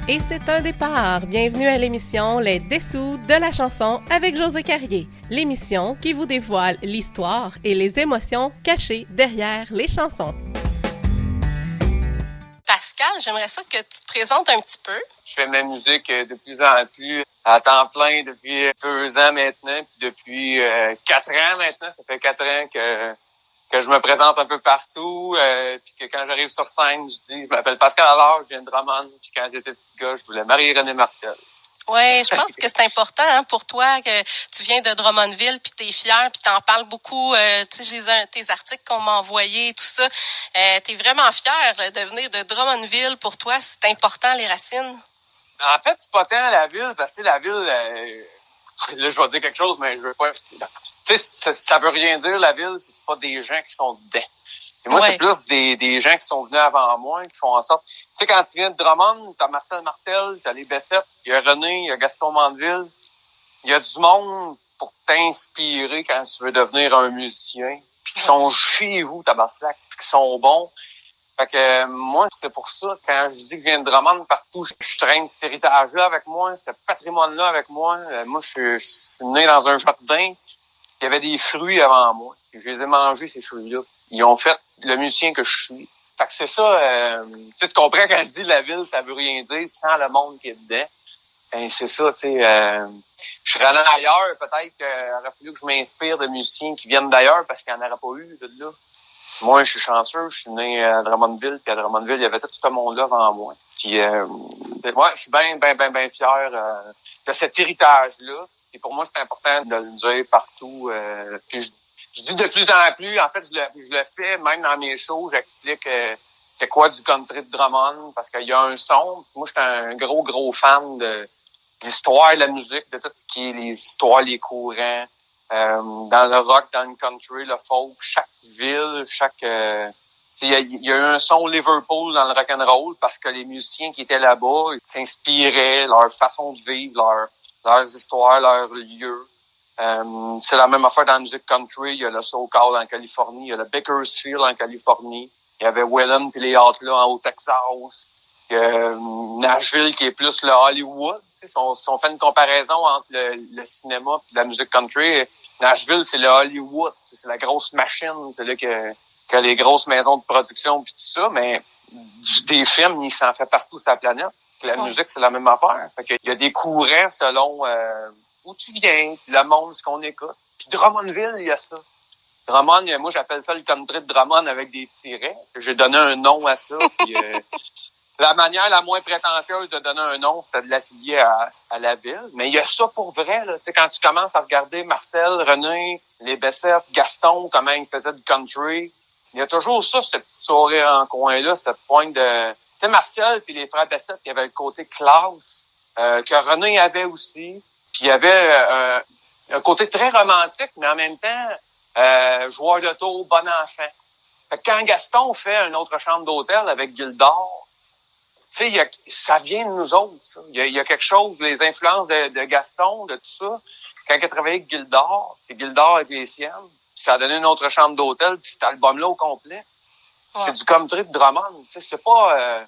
Et c'est un départ. Bienvenue à l'émission Les Dessous de la chanson avec José Carrier. L'émission qui vous dévoile l'histoire et les émotions cachées derrière les chansons. Pascal, j'aimerais ça que tu te présentes un petit peu. Je fais de la musique de plus en plus à temps plein depuis 2 ans maintenant. Puis depuis 4 ans maintenant, ça fait 4 ans que je me présente un peu partout. Puis que quand j'arrive sur scène, je m'appelle Pascal Allard, je viens de Drummond. Puis quand j'étais petit gars, je voulais marier René Martel. Oui, je pense que c'est important pour toi que tu viens de Drummondville, puis t'es fier, puis t'en parles beaucoup. Tu sais, j'ai tes articles qu'on m'a envoyés, tout ça. T'es vraiment fier de venir de Drummondville. Pour toi, c'est important, les racines? En fait, c'est pas tant la ville, parce que la ville, là, je vais dire quelque chose, mais je veux pas... Tu sais, ça veut rien dire, la ville, si c'est pas des gens qui sont dedans. Et moi, c'est plus des gens qui sont venus avant moi, qui font en sorte... Tu sais, quand tu viens de Drummond, t'as Marcel Martel, t'as les Bessette, il y a René, il y a Gaston Mandeville. Il y a du monde pour t'inspirer quand tu veux devenir un musicien. Puis qui sont chez vous, tabarnak, puis qui sont bons. Fait que moi, c'est pour ça, quand je dis que je viens de Drummond partout, je traîne cet héritage-là avec moi, ce patrimoine-là avec moi. Moi, je suis né dans un jardin. Il y avait des fruits avant moi. Puis je les ai mangés, ces fruits-là. Ils ont fait le musicien que je suis. Fait que c'est ça, tu comprends quand je dis la ville, ça veut rien dire sans le monde qui est dedans. Ben, c'est ça, tu sais. Je serais allé ailleurs, peut-être qu'il aurait fallu que je m'inspire de musiciens qui viennent d'ailleurs parce qu'il n'y en aurait pas eu de là. Moi, je suis chanceux, je suis né à Drummondville, puis à Drummondville, il y avait tout ce monde-là avant moi. Puis, moi, je suis bien fier de cet héritage-là. Et pour moi, c'est important de le dire partout. Puis je dis de plus en plus, en fait, je le fais, même dans mes shows, j'explique c'est quoi du country de Drummond, parce qu'il y a un son. Moi, je suis un gros fan de l'histoire de la musique, de tout ce qui est les histoires, les courants. Dans le rock, dans le country, le folk, chaque ville, il y a eu un son Liverpool dans le rock and roll parce que les musiciens qui étaient là-bas ils s'inspiraient, leur façon de vivre, leurs histoires, leurs lieux. C'est la même affaire dans la musique country. Il y a le SoCal en Californie, il y a le Bakersfield en Californie, il y avait Whelan puis les Outlaws au Texas. Il y a Nashville qui est plus le Hollywood. Si on fait une comparaison entre le cinéma et la musique country, Nashville, c'est le Hollywood. C'est la grosse machine. C'est là que les grosses maisons de production puis tout ça. Mais des films, il s'en fait partout sur la planète. Puis la musique, c'est la même affaire. Fait qu'il y a des courants selon où tu viens, le monde, ce qu'on écoute. Puis Drummondville, il y a ça. Drummond, moi, j'appelle ça le country de Drummond avec des tirets. J'ai donné un nom à ça. Puis, la manière la moins prétentieuse de donner un nom, c'était de l'affilier à la ville. Mais il y a ça pour vrai, là. Tu sais, quand tu commences à regarder Marcel, René, les Bessette, Gaston, comment ils faisaient du country, il y a toujours ça, cette petite soirée en coin-là, cette pointe de... Tu sais, Marcel puis les frères Bessette, il y avait le côté classe, que René avait aussi. Puis il y avait un côté très romantique, mais en même temps, joueur de tour, bon enfant. Fait que quand Gaston fait une autre chambre d'hôtel avec Gildor, tu sais, ça vient de nous autres, ça. Il y a quelque chose, les influences de Gaston, de tout ça. Quand il a travaillé avec Gildor, puis Gildor avec les siennes, puis ça a donné une autre chambre d'hôtel, puis cet album-là au complet. Ouais. C'est du country de Drummond. Tu sais, c'est pas...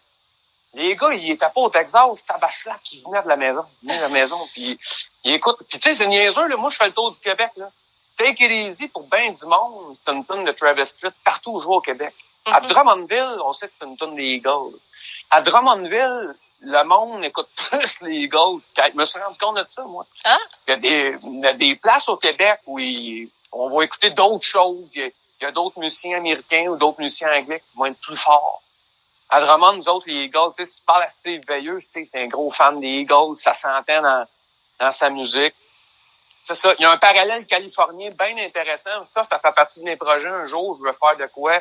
les gars, ils étaient pas au Texas, Tabaslac, qui venait de la maison. Ils venaient de la maison, puis ils écoutent. Puis tu sais, c'est niaiseux, là. Moi, je fais le tour du Québec, là. Take it easy pour ben du monde. C'est une tune de Travis Tritt partout où je vais au Québec. Mm-hmm. À Drummondville, on sait que c'est une tune des Eagles. À Drummondville, le monde écoute plus les Eagles. Je me suis rendu compte de ça, moi. Hein? Il y a des places au Québec où on va écouter d'autres choses. Il y a d'autres musiciens américains ou d'autres musiciens anglais qui vont être plus forts. À Drummond, nous autres, les Eagles, tu sais, si tu parles à Steve Veilleux, tu sais, c'est un gros fan des Eagles, ça s'entend dans sa musique. C'est ça. Il y a un parallèle californien bien intéressant. Ça fait partie de mes projets. Un jour, je veux faire de quoi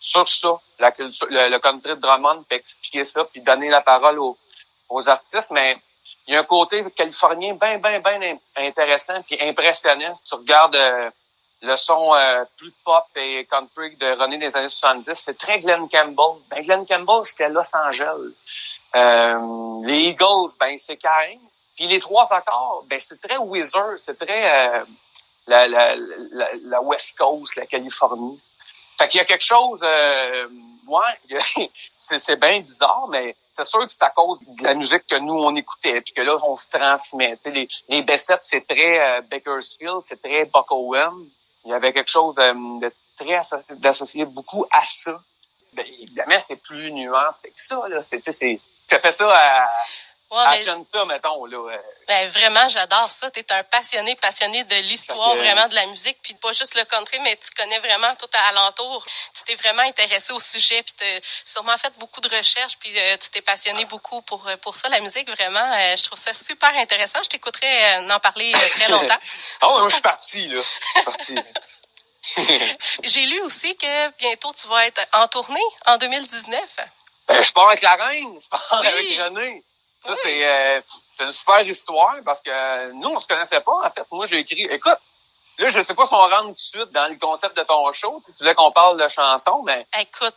sur ça, la culture, le country de Drummond, puis expliquer ça, puis donner la parole aux artistes. Mais il y a un côté californien bien intéressant puis impressionnant. Si tu regardes le son plus pop et country de René des années 70, c'est très Glenn Campbell. Ben, Glenn Campbell, c'était Los Angeles. Les Eagles, ben, c'est Cain. Puis les trois accords, ben, c'est très Wizard, c'est très la West Coast, la Californie. Fait qu'il y a quelque chose ouais, c'est bien bizarre, mais c'est sûr que c'est à cause de la musique que nous, on écoutait, puis que là, on se transmet. Tu sais, les Bessette, c'est très Bakersfield, c'est très Buck Owens. Il y avait quelque chose de très d'associé beaucoup à ça. Ben, évidemment, c'est plus nuancé que ça, là. Tu fais ça ça, mettons, là. Ben, vraiment, j'adore ça. T'es un passionné de l'histoire, vraiment, de la musique, puis pas juste le country, mais tu connais vraiment tout alentour. Tu t'es vraiment intéressé au sujet, puis t'as sûrement fait beaucoup de recherches, puis tu t'es passionné beaucoup pour ça, la musique, vraiment. Je trouve ça super intéressant. Je t'écouterais en parler très longtemps. Moi, je suis parti, là. J'ai lu aussi que bientôt, tu vas être en tournée en 2019. Ben, je pars avec la reine, je pars avec René. Ça, c'est une super histoire parce que nous, on se connaissait pas, en fait. Moi, j'ai écrit, écoute, là, je sais pas si on rentre tout de suite dans le concept de ton show. Tu voulais qu'on parle de chansons, mais... Écoute,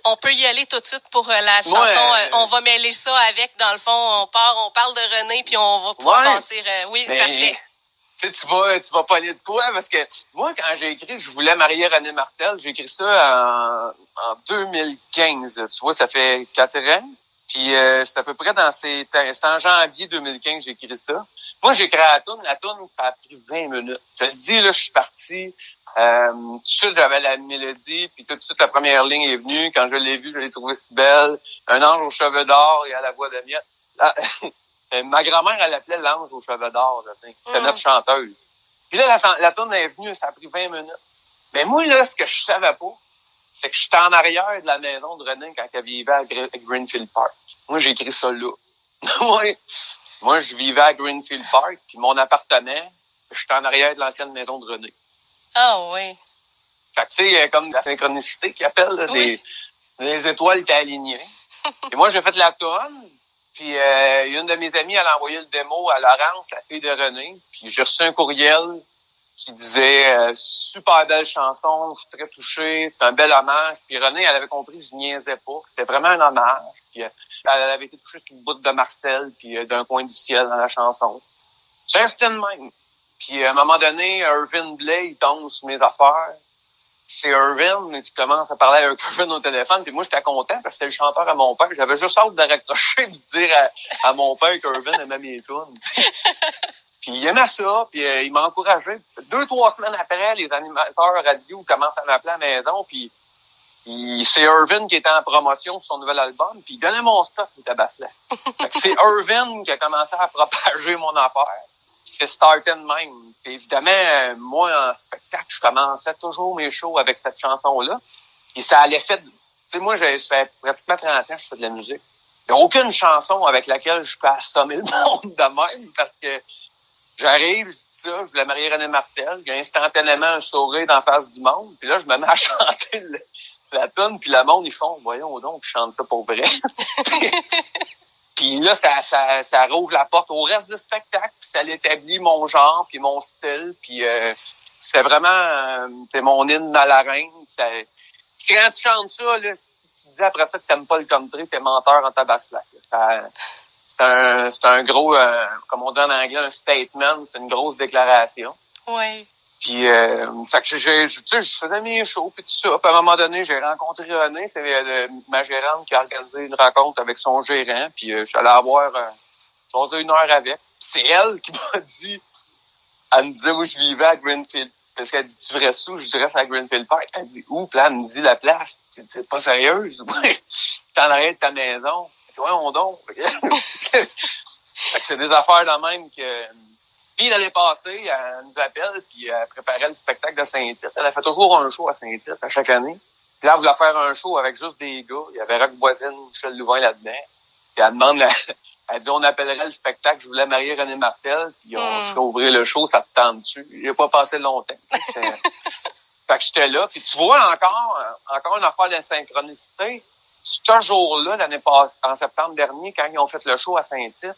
on peut y aller tout de suite pour la chanson. On va mêler ça avec, dans le fond, on parle de René, puis on va pouvoir passer... parfait. Tu vas pas aller de quoi? Parce que moi, quand j'ai écrit, je voulais marier René Martel, j'ai écrit ça en 2015. Là. Tu vois, ça fait 4 ans. Puis c'est à peu près c'était en janvier 2015 j'ai écrit ça. Moi, j'ai créé la toune. La toune, ça a pris 20 minutes. Je te dis, là, je suis parti. Tout de suite, j'avais la mélodie, puis tout de suite, la première ligne est venue. Quand je l'ai vue, je l'ai trouvée si belle. Un ange aux cheveux d'or et à la voix de miette. Ma grand-mère, elle l'appelait l'ange aux cheveux d'or. C'était notre chanteuse. Puis là, la toune est venue, ça a pris 20 minutes. Mais moi, là, ce que je savais pas, c'est que j'étais en arrière de la maison de René quand elle vivait à Greenfield Park. Moi, j'ai écrit ça là. Moi, je vivais à Greenfield Park, puis mon appartement, j'étais en arrière de l'ancienne maison de René. Ah oui. Fait que, tu sais, comme la synchronicité qu'ils appellent, là, les étoiles étaient alignées. Et moi, j'ai fait la toune, puis une de mes amies, elle a envoyé le démo à Laurence, la fille de René, puis j'ai reçu un courriel qui disait super belle chanson, je suis très touché, c'est un bel hommage. Puis René, elle avait compris que je niaisais pas, que c'était vraiment un hommage. Puis elle avait été touchée sur le bout de Marcel, puis d'un coin du ciel dans la chanson. C'était le même. Puis à un moment donné, Irvin Blais, il tombe sur mes affaires. C'est Irvin, tu commences à parler avec Irvin au téléphone, puis moi j'étais content parce que c'est le chanteur à mon père. J'avais juste hâte de raccrocher et de dire à mon père qu'Irvin aimait mes tunes. Puis il aimait ça, puis il m'a encouragé. 2-3 semaines après, les animateurs radio commencent à m'appeler à la maison, puis c'est Irvin qui était en promotion sur son nouvel album, puis il donnait mon stock, il était Basselet. C'est Irvin qui a commencé à propager mon affaire. C'est starté de même. Puis évidemment, moi, en spectacle, je commençais toujours mes shows avec cette chanson-là. Et ça allait fait... Tu sais, moi, ça fait pratiquement 30 ans que je fais de la musique. Il n'y a aucune chanson avec laquelle je peux assommer le monde de même, parce que j'arrive, je dis ça, je voulais marier René Martel, il y a instantanément un sourire d'en face du monde, puis là, je me mets à chanter la tune, puis le monde, ils font, voyons donc, je chante ça pour vrai. Puis là, ça rouvre la porte au reste du spectacle, puis ça l'établit mon genre, puis mon style, puis c'est vraiment, c'est mon hymne à la reine. Quand tu chantes ça, là, si tu dis après ça que t'aimes pas le country, t'es menteur en tabaslac. C'est un gros, comme on dit en anglais, un statement, c'est une grosse déclaration. Oui. Puis, fait que je faisais mes shows, puis tout ça. Puis à un moment donné, j'ai rencontré René, c'est ma gérante qui a organisé une rencontre avec son gérant, puis je suis allé avoir 1 heure avec. Puis c'est elle qui m'a dit, elle me disait où je vivais à Greenfield. Parce qu'elle dit, tu restes où? Je dirais à Greenfield Park. Elle dit, où? Puis là, elle me dit la place. C'est pas sérieuse. T'es en arrière de ta maison. Ouais, on donc. Fait que c'est des affaires de même que... Puis l'année passée, elle nous appelle, puis elle préparait le spectacle de Saint-Tite. Elle a fait toujours un show à Saint-Tite à chaque année. Puis là, elle voulait faire un show avec juste des gars. Il y avait Rock Voisine, Michel Louvain là-dedans. Puis elle demande, elle dit, on appellerait le spectacle, je voulais marier René Martel, puis on ferait ouvrir le show, ça te tente dessus. J'ai pas passé longtemps. Fait que j'étais là. Puis tu vois encore une affaire de synchronicité. Ce jour-là, l'année passée, en septembre dernier, quand ils ont fait le show à Saint-Tite,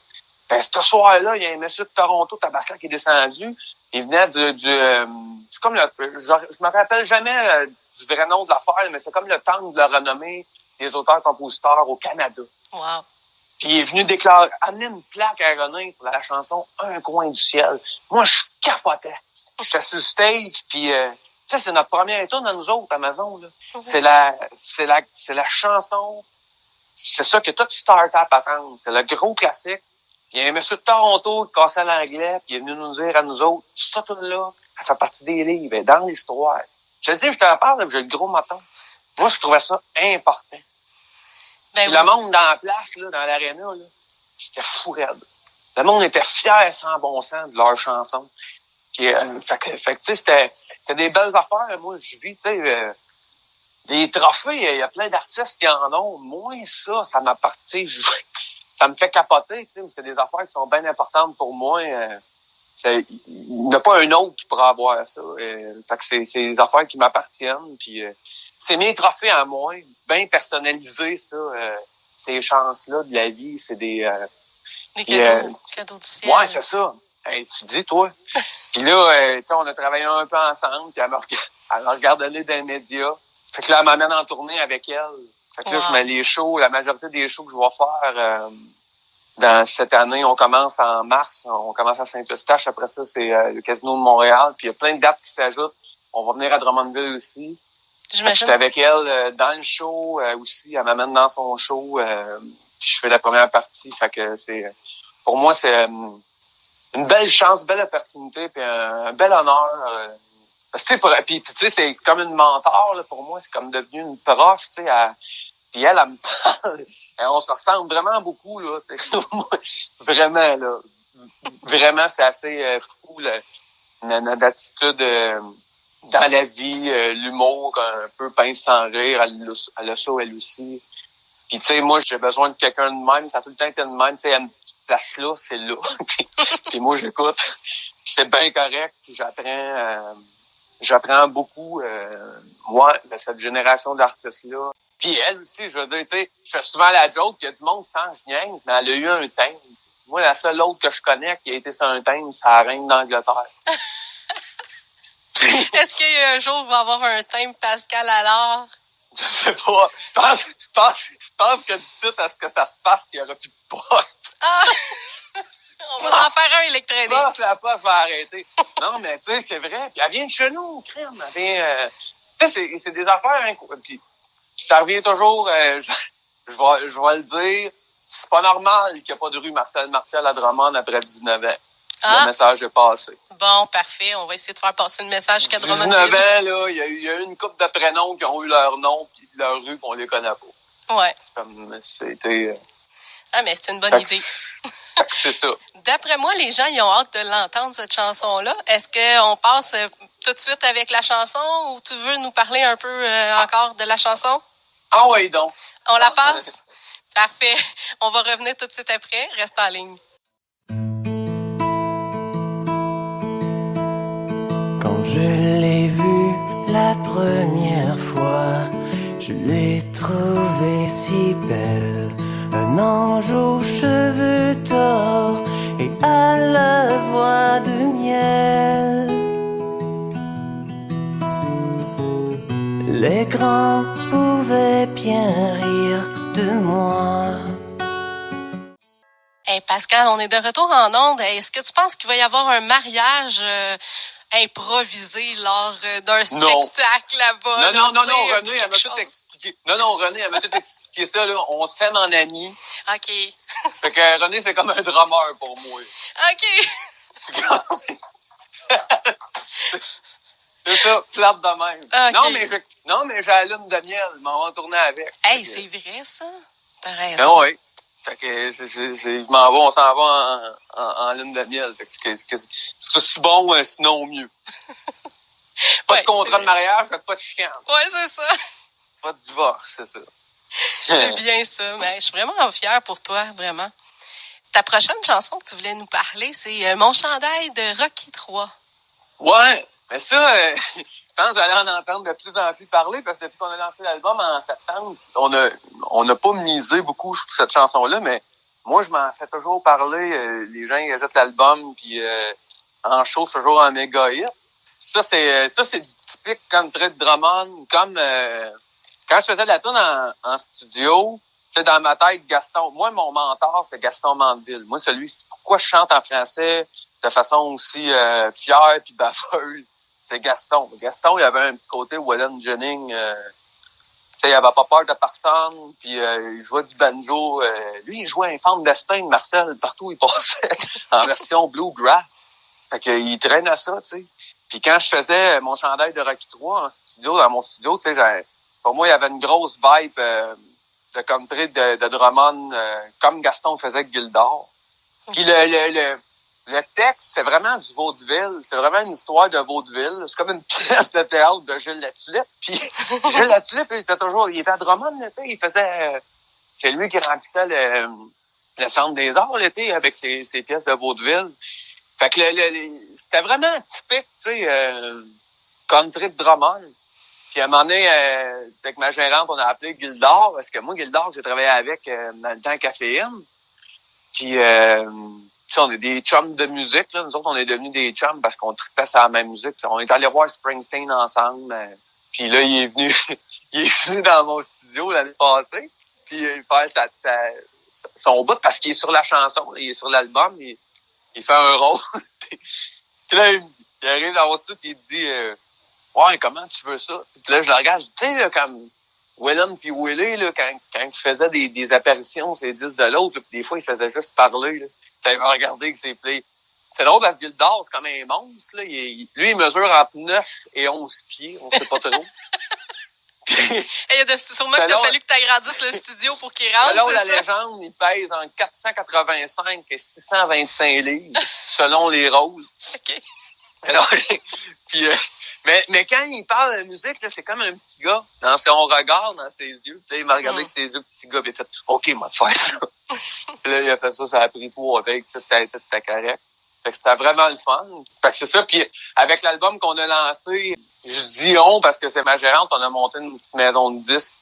ben, ce soir-là, il y a un monsieur de Toronto, Tabasla, qui est descendu. Il venait c'est comme je me rappelle jamais du vrai nom de l'affaire, mais c'est comme le temple de la renommée des auteurs-compositeurs au Canada. Wow. Puis il est venu amener une plaque à René pour la chanson Un coin du ciel. Moi, je capotais. J'étais sur le stage, puis Ça, c'est notre première tune à nous autres, Amazon, là. C'est la chanson. C'est ça que tout start-up attend. C'est le gros classique. Puis il y a un monsieur de Toronto qui cassait l'anglais, puis il est venu nous dire à nous autres, cette tune-là, elle fait partie des livres, elle est dans l'histoire. Je te dis, je te parle, j'ai le gros maton. Moi, je trouvais ça important. Ben Le monde dans la place, là, dans l'aréna, là, c'était fou raide. Le monde était fier sans bon sens de leur chanson. Puis, fait que tu sais, c'était des belles affaires. Moi, je vis, tu sais, des trophées, il y a plein d'artistes qui en ont. Moi, ça m'appartient. Ça me fait capoter, tu sais. C'est des affaires qui sont bien importantes pour moi. Il n'y a pas un autre qui pourra avoir ça. Fait que c'est des affaires qui m'appartiennent. Puis, c'est mes trophées à moi, bien personnalisés, ça. Ces chances-là de la vie, c'est des cadeaux du ciel. Ouais, c'est ça. Hey, tu dis, toi. Puis là, tu sais, on a travaillé un peu ensemble, puis elle me regarde aller dans les médias. Fait que là, elle m'amène en tournée avec elle. Fait que là, je mets les shows, la majorité des shows que je vais faire dans cette année, on commence en mars, on commence à Saint-Eustache, après ça, c'est le Casino de Montréal, puis il y a plein de dates qui s'ajoutent. On va venir à Drummondville aussi. J'imagine. J'étais avec elle dans le show aussi, elle m'amène dans son show, puis je fais la première partie. Fait que pour moi, c'est une belle chance, une belle opportunité, puis un bel honneur. Parce que puis tu sais, c'est comme une mentor là, pour moi, c'est comme devenu une prof, tu sais. Puis elle me parle. On se ressemble vraiment beaucoup là. Vraiment là, vraiment c'est assez fou notre attitude dans la vie, l'humour, un peu pince sans rire. Elle a ça elle aussi. Puis tu sais, moi j'ai besoin de quelqu'un de même. Ça a tout le temps été de même. Tu sais, elle me dit place là, c'est là. Puis moi j'écoute. C'est bien correct. Puis j'apprends beaucoup, moi, de cette génération d'artistes-là. Puis elle aussi, je veux dire, tu sais, je fais souvent la joke qu'il y a du monde qui pense niaise, mais elle a eu un thème. Moi, la seule autre que je connais qui a été sur un thème, c'est la reine d'Angleterre. Est-ce qu'il y a un jour où il va avoir un thème Pascal Allard? Je sais pas. Je pense que d'ici à ce que ça se passe, il y aura plus de poste. Ah! On va en faire un électronique. Non, la poste va arrêter. Non, mais tu sais, c'est vrai. Puis elle vient de chez nous, crème. Elle vient... tu sais, c'est des affaires... Hein, puis ça revient toujours... je vais le dire. C'est pas normal qu'il n'y ait pas de rue Marcel Martel à Drummond après 19 ans. Le message est passé. Bon, parfait. On va essayer de faire passer le message jusqu'à Drummond. 19 ans, là, il y a eu une couple de prénoms qui ont eu leur nom puis leur rue qu'on les connaît pas. Ouais. Comme c'était... Ah, mais c'est une bonne idée. C'est ça. D'après moi, les gens, ils ont hâte de l'entendre, cette chanson-là. Est-ce qu'on passe tout de suite avec la chanson ou tu veux nous parler un peu encore de la chanson? Ah oui, donc. On la passe? Parfait. On va revenir tout de suite après. Reste en ligne. Quand je l'ai vue la première fois, je l'ai trouvée si belle. Un ange aux cheveux d'or et à la voix de miel. Les grands pouvaient bien rire de moi. Hey Pascal, on est de retour en ondes. Est-ce que tu penses qu'il va y avoir un mariage improvisé lors d'un spectacle là-bas? Non, René, elle m'a tout expliqué. Non, René, elle m'a tout expliqué ça, là. On s'aime en amis. OK. Fait que René, c'est comme un drummer pour moi. OK. C'est ça, plate de même. Okay. Non, mais j'ai la lune de miel, m'en va tourner avec. Hey, c'est vrai, ça? T'as raison. Ah oui. Fait que je m'en vais, on s'en va en lune de miel. Fait que c'est aussi bon, sinon mieux. Pas de contrat de mariage, pas de chien. Ouais, c'est ça. Pas de divorce, c'est ça. C'est bien ça. Mais je suis vraiment fière pour toi, vraiment. Ta prochaine chanson que tu voulais nous parler, c'est Mon chandail de Rocky 3. Ouais, mais ça, je pense que j'allais en entendre de plus en plus parler parce que depuis qu'on a lancé l'album en septembre, on n'a pas misé beaucoup sur cette chanson-là, mais moi, je m'en fais toujours parler. Les gens ils achètent l'album, puis en show, c'est toujours un méga hit. Ça, c'est du typique country de Drummond, comme quand je faisais de la tune en studio, tu sais, dans ma tête, Gaston, moi, mon mentor, c'est Gaston Mandeville. Moi, c'est pourquoi je chante en français de façon aussi fière puis baveuse. c'est Gaston. Gaston, il avait un petit côté Waylon Jennings. Il avait pas peur de personne. Puis il jouait du banjo. Lui, il jouait un fan d'Estin, Marcel, partout où il passait, en version bluegrass. Fait qu'il traînait ça, tu sais. Puis quand je faisais mon chandail de Rocky 3 en studio, dans mon studio, tu sais, pour moi, il y avait une grosse vibe de country de Drummond, comme Gaston faisait avec Gildor. Puis le texte, c'est vraiment du vaudeville. C'est vraiment une histoire de vaudeville. C'est comme une pièce de théâtre de Gilles Latulippe. Puis Gilles Latulippe, il était à Drummond l'été. Il faisait... c'est lui qui remplissait le Centre des Arts l'été avec ses pièces de vaudeville. Fait que c'était vraiment typique, tu sais, country de Drummond. Puis à un moment donné, avec ma gérante, on a appelé Gildor, parce que moi, Gildor, j'ai travaillé avec dans le temps Caféine. Puis, on est des chums de musique, là. Nous autres, on est devenus des chums parce qu'on tripait sur la même musique. On est allés voir Springsteen ensemble. Puis là, il est venu dans mon studio l'année passée. Puis il fait son bout parce qu'il est sur la chanson, il est sur l'album, il fait un rôle. Puis là, il arrive dans mon studio et il dit ouais, comment tu veux ça? Puis là, je le regarde, tu sais, là, comme Waylon puis Willie, là, quand ils faisaient des apparitions sur les disques de l'autre, là, puis des fois, ils faisaient juste parler. Là. Puis il m'a regardé avec ses plays. C'est drôle parce que Gildor, c'est comme un monstre. Là. Lui, il mesure entre 9 et 11 pieds, on sait pas trop. Sûrement que t'as fallu que t'agrandisses le studio pour qu'il rentre, selon la légende, il pèse entre 485 et 625 livres, selon les rôles. OK. Alors, puis, mais quand il parle de musique, là, c'est comme un petit gars dans son regard, dans ses yeux. Puis là, il m'a regardé avec ses yeux petit gars, puis il a fait « OK, moi, tu fais ça. » Puis là, il a fait ça, ça a pris 3 avec, tout était correct. Fait que c'était vraiment le fun. Fait que c'est ça. Puis avec l'album qu'on a lancé, je dis on parce que c'est ma gérante, on a monté une petite maison de disques.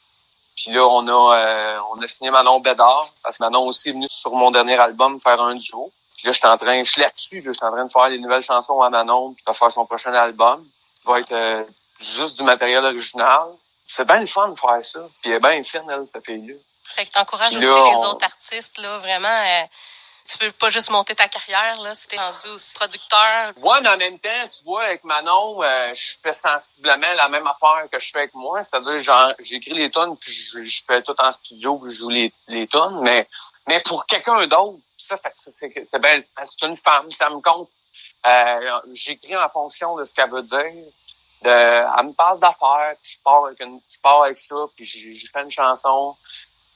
Puis là, on a signé Manon Bédard, parce que Manon aussi est venue sur mon dernier album faire un duo. Puis là, je suis là-dessus, je suis en train de faire les nouvelles chansons à Manon, puis de faire son prochain album. Il va être juste du matériel original. C'est bien le fun de faire ça. Puis elle est bien fine, elle, cette fille-là. Fait que t'encourages aussi les autres artistes, là, vraiment. Tu peux pas juste monter ta carrière, là, si t'es rendu aussi producteur. Ouais, mais en même temps, tu vois, avec Manon, je fais sensiblement la même affaire que je fais avec moi. C'est-à-dire, genre, j'écris les tunes, puis je fais tout en studio, puis je joue les tunes. Mais pour quelqu'un d'autre, ça fait c'est bien, c'est une femme, ça me compte. J'écris en fonction de ce qu'elle veut dire. Elle me parle d'affaires, puis je pars avec ça, puis je fais une chanson.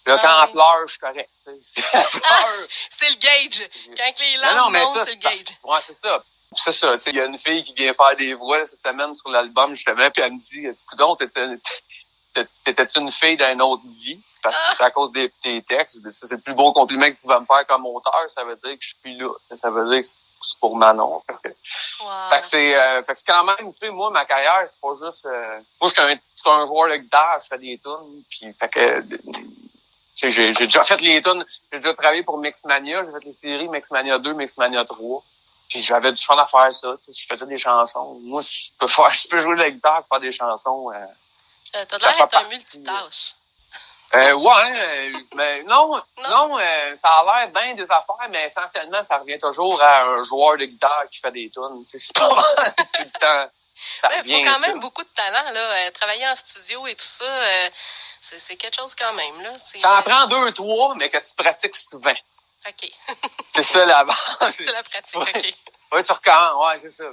Puis là, quand elle pleure, je suis correct. C'est le gage. Quand les larmes montent, c'est le gage. Ouais, c'est ça. C'est ça. Il y a une fille qui vient faire des voix cette semaine sur l'album, justement, puis elle me dit, coudonc, t'étais-tu une fille d'une autre vie? Parce que c'est à cause des textes. Ça, c'est le plus beau compliment que tu vas me faire comme auteur. Ça veut dire que je suis plus là. Ça veut dire que c'est pour Manon. Fait que fait que quand même, tu sais, moi, ma carrière, c'est pas juste... moi, je suis un joueur de guitare, je fais des tunes, puis fait que... J'ai déjà fait les tunes, j'ai déjà travaillé pour Mixmania, j'ai fait les séries Mixmania 2, Mixmania 3. Puis j'avais du fun à faire ça, je faisais des chansons. Moi, je peux jouer de la guitare, faire des chansons. T'as l'air d'être un multitâche. Mais non, ça a l'air bien des affaires, mais essentiellement, ça revient toujours à un joueur de guitare qui fait des tunes. C'est pas mal tout le temps. Il faut quand même beaucoup de talent, là. Travailler en studio et tout ça, c'est quelque chose quand même, là. Ça en prend 2, 3, mais que tu pratiques souvent. OK. C'est ça la base. C'est la pratique, OK. Oui, tu recommences, ouais, c'est ça.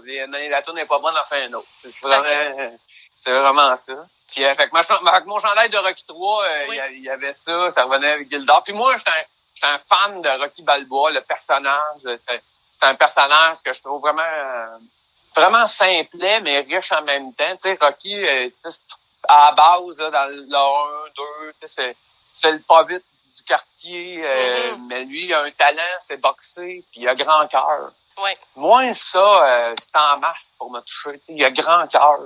La tourne n'est pas bonne, en fait un autre. C'est vraiment ça. Puis, fait que mon chandail de Rocky 3, il y avait ça, ça revenait avec Gildor. Puis moi, j'étais un fan de Rocky Balboa, le personnage. C'est un personnage que je trouve vraiment simplet, mais riche en même temps. Tu sais, Rocky, à la base, là, dans le 1, 2, tu sais, c'est le pas vite du quartier, mais lui, il a un talent, c'est boxer, puis il a grand cœur. Ouais. Moi, ça, c'est en masse pour me toucher. Tu sais, il a grand cœur.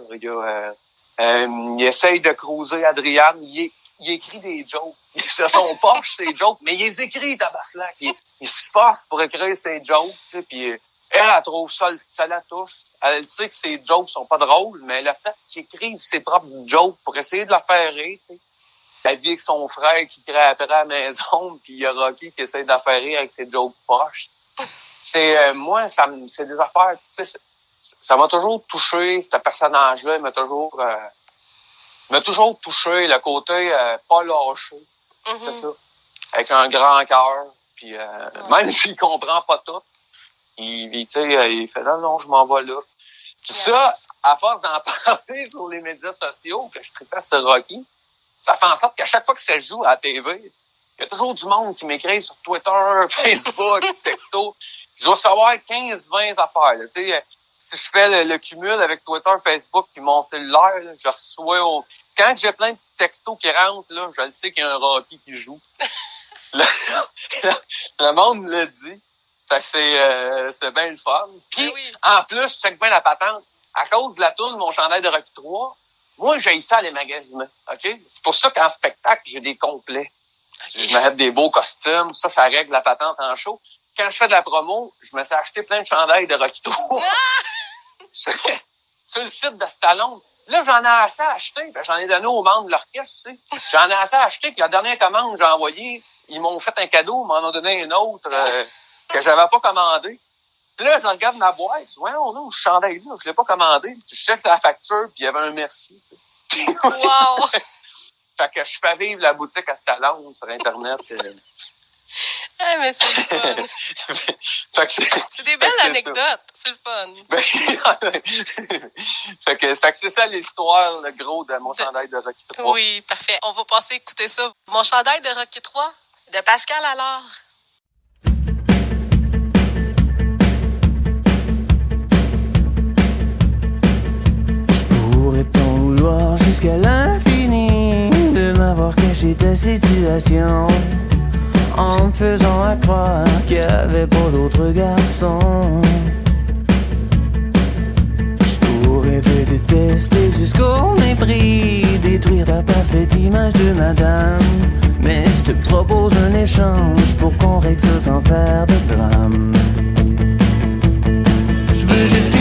Il essaye de cruiser Adriane. Il écrit des jokes. C'est son poche, ses jokes, mais il les écrit, Tabaslac. Il se force pour écrire ses jokes, tu sais, puis elle trouve ça la touche. Elle sait que ses jokes sont pas drôles, mais le fait qu'il écrive ses propres jokes pour essayer de la faire rire, tu sais. La vie avec son frère qui crée après à la maison, puis il y a Rocky qui essaie de la faire rire avec ses jokes poches. C'est moi, c'est des affaires, tu sais, ça m'a toujours touché, ce personnage-là, il m'a toujours touché, le côté pas lâché, c'est ça, avec un grand cœur, puis même s'il comprend pas tout, il fait non, je m'en vais là. Puis ça, à force d'en parler sur les médias sociaux, que je traitais sur Rocky, ça fait en sorte qu'à chaque fois que ça joue à la TV, il y a toujours du monde qui m'écrit sur Twitter, Facebook, texto. Je dois savoir 15-20 affaires. Là. Si je fais le cumul avec Twitter, Facebook puis mon cellulaire, là, je reçois... Quand j'ai plein de textos qui rentrent, là, je le sais qu'il y a un Rocky qui joue. Le monde me le dit. Fait que c'est bien le fun. Puis, en plus, je check bien la patente. À cause de la tourne, mon chandail de Rocky 3, moi, j'ai ça à les magasiner. OK? C'est pour ça qu'en spectacle, j'ai des complets. Okay. Je me mets des beaux costumes. Ça règle la patente en show. Quand je fais de la promo, je me suis acheté plein de chandails de Rocky 3. Sur le site de Stallone. Là, j'en ai assez à acheter. J'en ai donné aux membres de l'orchestre, tu sais. J'en ai assez à acheter que la dernière commande que j'ai envoyée, ils m'ont fait un cadeau, ils m'en ont donné un autre que j'avais pas commandé. Puis là, je regarde ma boîte. Ouais, on a ce chandail-là, je l'ai pas commandé. Puis je cherche la facture, puis il y avait un merci. Wow! Fait que je fais vivre la boutique à Stallone sur Internet. Ah, mais c'est le fun. C'est des belles anecdotes. C'est le fun. Fait que c'est ça l'histoire, le gros de mon chandail de Rocky 3. Oui, parfait. On va passer écouter ça. Mon chandail de Rocky 3 de Pascal Allard. Je pourrais t'en vouloir jusqu'à l'infini de m'avoir caché ta situation, en me faisant à croire qu'il n'y avait pas d'autres garçons. Je pourrais te détester jusqu'au mépris, détruire ta parfaite image de madame, mais je te propose un échange pour qu'on règle ça sans faire de drame. Je veux juste que tu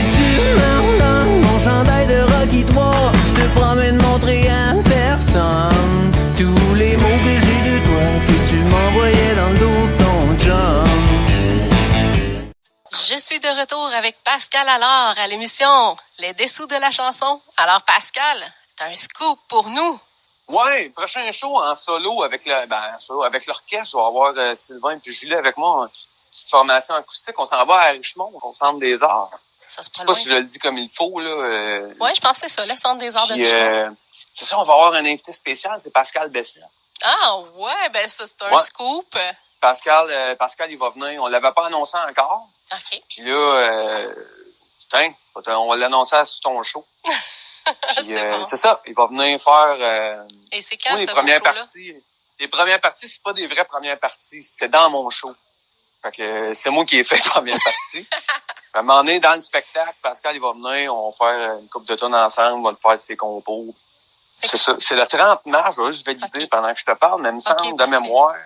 me redonnes mon chandail de Rocky 3. Je te promets de montrer à personne tous les mots que j'ai de toi, que tu m'envoyais dans le dos de ton chum. Je suis de retour avec Pascal Allard à l'émission Les Dessous de la chanson. Alors Pascal, t'as un scoop pour nous. Ouais, prochain show en solo avec l'orchestre. Je vais avoir Sylvain et Julie avec moi. Une petite formation acoustique. On s'en va à Richmond, au Centre des Arts. Ça se je sais pas si je le dis comme il faut, là. Ouais, je pensais ça, le Centre des Arts de Richmond. C'est ça, on va avoir un invité spécial, c'est Pascal Bessel. Ah ouais, ben ça, c'est un scoop. Pascal, il va venir. On l'avait pas annoncé encore. OK. Puis là, on va l'annoncer sur ton show. Puis, bon. C'est ça, il va venir faire... Et c'est quand les ce premières show-là? parties. Les premières parties, c'est pas des vraies premières parties. C'est dans mon show. Fait que c'est moi qui ai fait les premières parties. À un moment donné, dans le spectacle, Pascal, il va venir, on va faire une couple de tonnes ensemble, on va faire ses compos. C'est ça. C'est le 30 mars, je vais juste valider pendant que je te parle, mais il me semble, de mémoire.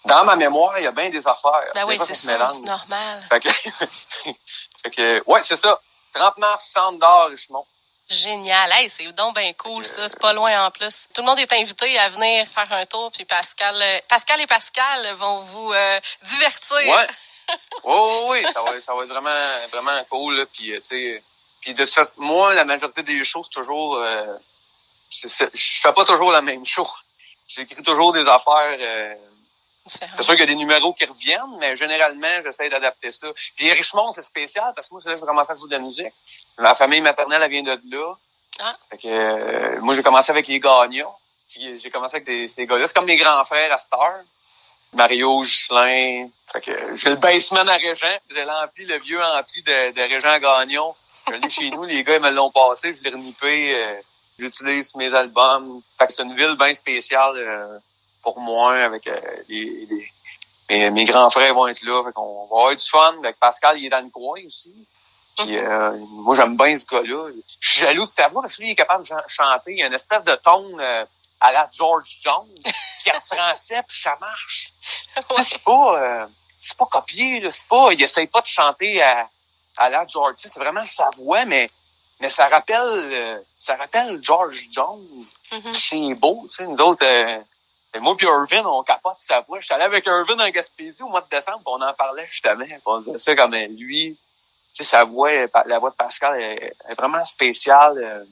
Dans ma mémoire, il y a bien des affaires. Ben oui, c'est ça, c'est normal. Fait que, ouais, c'est ça. 30 mars, Centre d'Art, Richemont. Génial. Hey, c'est donc bien cool, ça. C'est pas loin en plus. Tout le monde est invité à venir faire un tour, puis Pascal et Pascal vont vous divertir. Ouais. Oui, ça va être vraiment, vraiment cool, là. Puis, tu sais, de ça, moi, la majorité des shows, c'est toujours, je fais pas toujours la même chose. J'écris toujours des affaires, c'est sûr qu'il y a des numéros qui reviennent, mais généralement, j'essaie d'adapter ça. Puis Richemont, c'est spécial, parce que moi, c'est là que j'ai commencé à jouer de la musique. Ma famille maternelle, elle vient de là. Ah. Fait que, moi, j'ai commencé avec les Gagnons. Puis j'ai commencé avec ces gars-là. C'est comme mes grands frères à Star. Mario, Ghislain. Fait que j'ai le basement à Régent. J'ai le vieux ampli de Régent Gagnon. Je l'ai chez nous. Les gars, ils me l'ont passé. Je l'ai renippé. J'utilise mes albums. Fait que c'est une ville bien spéciale pour moi. Avec mes grands frères vont être là. Fait qu'on va avoir du fun. Avec Pascal, il est dans le coin aussi. Puis moi, j'aime bien ce gars-là. Je suis jaloux de sa voix parce que lui, il est capable de chanter. Il y a une espèce de ton à la George Jones, qui est en français, puis ça marche. Ouais. C'est pas copié, là. Il essaye pas de chanter à la George. C'est vraiment sa voix, mais ça rappelle George Jones. Mm-hmm. C'est beau, tu sais. Nous autres, moi puis Irvin, on capote sa voix. Je suis allé avec Irvin en Gaspésie au mois de décembre, on en parlait justement. On disait ça comme lui. tu sais, sa voix, la voix de Pascal est vraiment spéciale.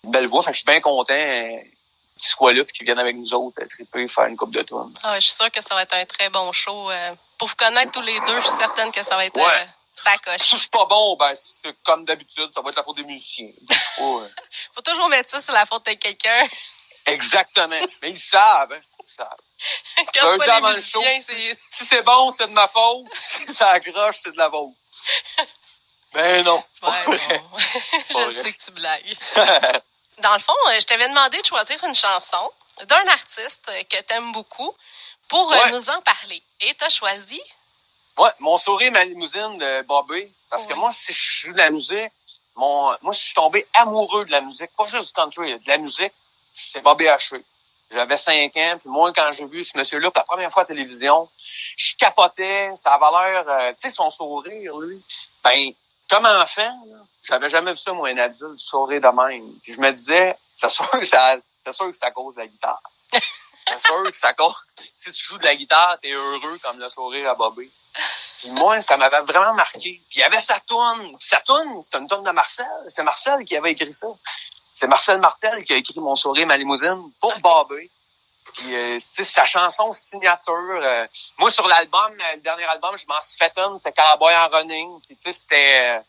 Une belle voix. Fait que je suis bien content qu'il soit là et qu'il vienne avec nous autres triper, faire une coupe de tour. Ah, je suis sûre que ça va être un très bon show. Pour vous connaître tous les deux, je suis certaine que ça va être ça coche. Si c'est pas bon, ben c'est comme d'habitude, ça va être la faute des musiciens. Faut toujours mettre ça sur la faute de quelqu'un. Exactement. Mais ils savent, hein. Ils savent. Quand c'est pas les musiciens, c'est... Si c'est bon, c'est de ma faute. Si ça accroche, c'est de la vôtre. Ben non. Ouais, non. Je sais que tu blagues. Dans le fond, je t'avais demandé de choisir une chanson d'un artiste que t'aimes beaucoup pour nous en parler. Et t'as choisi? Ouais, Mon sourire, ma limousine de Bobby. Parce que moi, si je joue de la musique, moi, si je suis tombé amoureux de la musique, pas juste du country, de la musique, c'est Bobby Haché. J'avais 5 ans, puis moi, quand j'ai vu ce monsieur-là pour la première fois à la télévision, je capotais, ça avait l'air, tu sais, son sourire, lui. Ben, comme enfant, là, j'avais jamais vu ça, moi, un adulte, sourire de même. Puis je me disais, c'est sûr que c'est à cause de la guitare. C'est sûr que c'est à cause, si tu joues de la guitare, t'es heureux comme le sourire à Bobby. Puis moi, ça m'avait vraiment marqué. Puis il y avait sa toune. Sa toune, c'était une toune de Marcel. C'était Marcel qui avait écrit ça. C'est Marcel Martel qui a écrit Mon sourire, ma limousine pour Bobby. Puis, tu sais, sa chanson signature. Moi, sur l'album, le dernier album, je m'en suis fait une, c'est Cowboy en running. Puis, tu sais, c'était...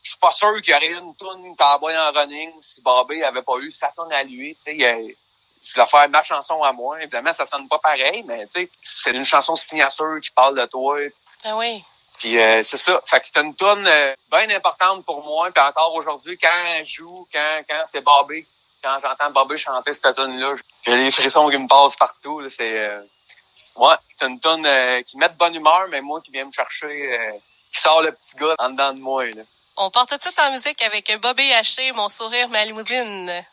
je suis pas sûr qu'il y aurait eu une toune Cowboy en running si Bobby avait pas eu sa toune à lui. Tu sais, je voulais faire ma chanson à moi. Évidemment, ça sonne pas pareil, mais tu sais, c'est une chanson signature qui parle de toi. Ah oui. Puis c'est ça. Fait que c'est une toune bien importante pour moi. Puis encore aujourd'hui, quand je joue, quand c'est Bobby, quand j'entends Bobby chanter cette toune-là, j'ai les frissons qui me passent partout. Là, c'est une toune qui met de bonne humeur, mais moi qui vient me chercher, qui sort le petit gars en dedans de moi. Là. On part tout de suite en musique avec Bobby Haché, Mon sourire, ma limousine.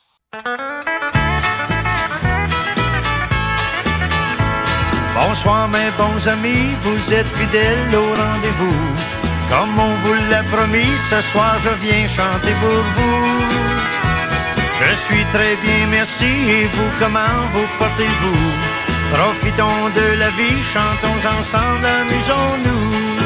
Bonsoir mes bons amis, vous êtes fidèles au rendez-vous. Comme on vous l'a promis, ce soir je viens chanter pour vous. Je suis très bien, merci, et vous, comment vous portez-vous? Profitons de la vie, chantons ensemble, amusons-nous.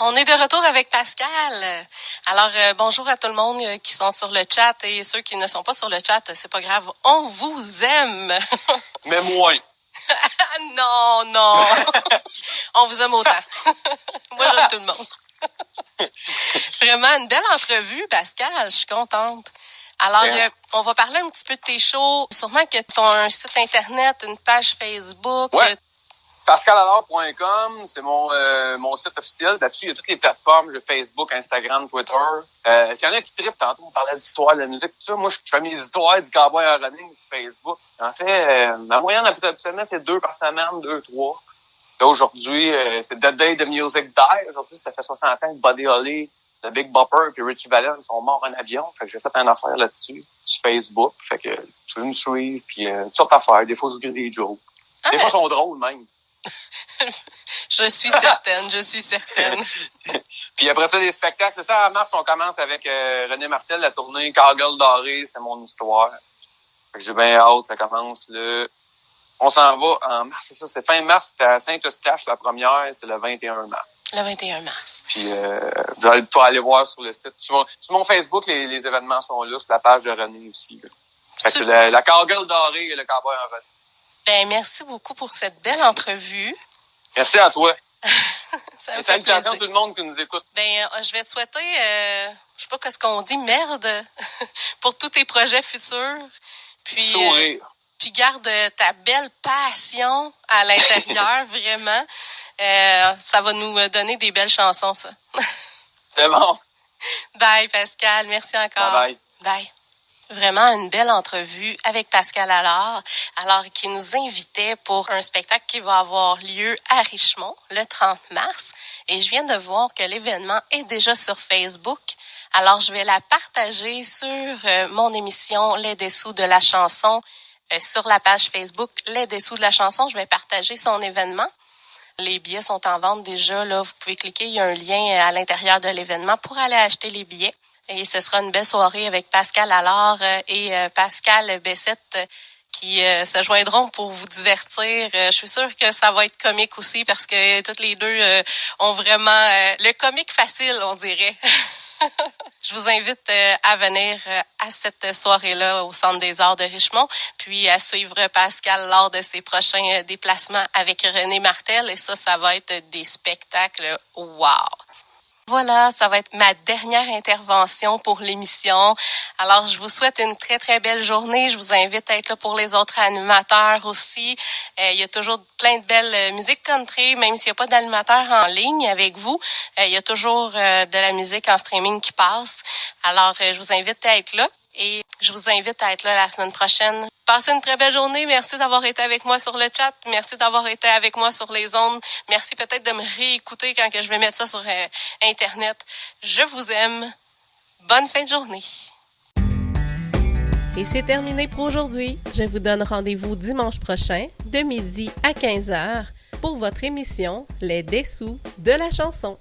On est de retour avec Pascal. Alors, bonjour à tout le monde qui sont sur le chat et ceux qui ne sont pas sur le chat, c'est pas grave, on vous aime. Mais moins. Non. On vous aime autant. Moi, j'aime tout le monde. Vraiment, une belle entrevue, Pascal. Je suis contente. Alors, on va parler un petit peu de tes shows. Sûrement que tu as un site Internet, une page Facebook. Ouais. PascalAllard.com, c'est mon site officiel. Là-dessus, il y a toutes les plateformes. J'ai Facebook, Instagram, Twitter. S'il y en a qui trippent, tantôt, on parlait d'histoire de la musique, tout ça. Moi, je fais mes histoires du cowboy en running sur Facebook. En fait, ma moyenne, habituellement, c'est 2 par semaine, 2, 3. Là, aujourd'hui, c'est The Day the Music Die. Aujourd'hui, ça fait 60 ans que Buddy Holly, le Big Bopper et Richie Valens sont morts en avion. Fait que j'ai fait une affaire là-dessus, sur Facebook. Fait que tu veux me suivre, puis toutes sortes d'affaires. Des fois, j'écris des jokes. Des fois, ils sont drôles, même. Je suis certaine. Puis après ça, les spectacles, c'est ça, en mars, on commence avec René Martel, la tournée Cowgirl Dorée, c'est mon histoire. Fait que j'ai bien hâte, ça commence là. On s'en va en mars, c'est ça, c'est fin mars, c'était à Saint-Eustache, la première, c'est le 21 mars. Le 21 mars. Puis vous allez pouvoir aller voir sur le site. Sur mon Facebook, les événements sont là, sur la page de René aussi. Là. Fait que c'est la Cowgirl Dorée et le Cowboy en René. Ben, merci beaucoup pour cette belle entrevue. Merci à toi. Ça me fait salutations plaisir. à tout le monde qui nous écoute. Ben, je vais te souhaiter, je sais pas qu'est-ce qu'on dit, merde, pour tous tes projets futurs. Puis, sourire. Puis garde ta belle passion à l'intérieur, vraiment. Ça va nous donner des belles chansons, ça. C'est bon. Bye, Pascal. Merci encore. Bye. Bye. Vraiment une belle entrevue avec Pascal Allard, alors qui nous invitait pour un spectacle qui va avoir lieu à Richemont le 30 mars. Et je viens de voir que l'événement est déjà sur Facebook. Alors, je vais la partager sur mon émission Les Dessous de la chanson, sur la page Facebook Les Dessous de la chanson. Je vais partager son événement. Les billets sont en vente déjà. Là, vous pouvez cliquer, il y a un lien à l'intérieur de l'événement pour aller acheter les billets. Et ce sera une belle soirée avec Pascal Allard et Pascal Bessette qui se joindront pour vous divertir. Je suis sûre que ça va être comique aussi parce que toutes les deux ont vraiment le comique facile, on dirait. Je vous invite à venir à cette soirée-là au Centre des Arts de Richemont, puis à suivre Pascal lors de ses prochains déplacements avec René Martel. Et ça va être des spectacles wow! Voilà, ça va être ma dernière intervention pour l'émission. Alors, je vous souhaite une très, très belle journée. Je vous invite à être là pour les autres animateurs aussi. Il y a toujours plein de belles musiques country, même s'il n'y a pas d'animateur en ligne avec vous. Il y a toujours de la musique en streaming qui passe. Alors, je vous invite à être là. Et je vous invite à être là la semaine prochaine. Passez une très belle journée. Merci d'avoir été avec moi sur le chat. Merci d'avoir été avec moi sur les ondes. Merci peut-être de me réécouter quand que je vais mettre ça sur Internet. Je vous aime. Bonne fin de journée. Et c'est terminé pour aujourd'hui. Je vous donne rendez-vous dimanche prochain de midi à 15h pour votre émission Les Dessous de la chanson.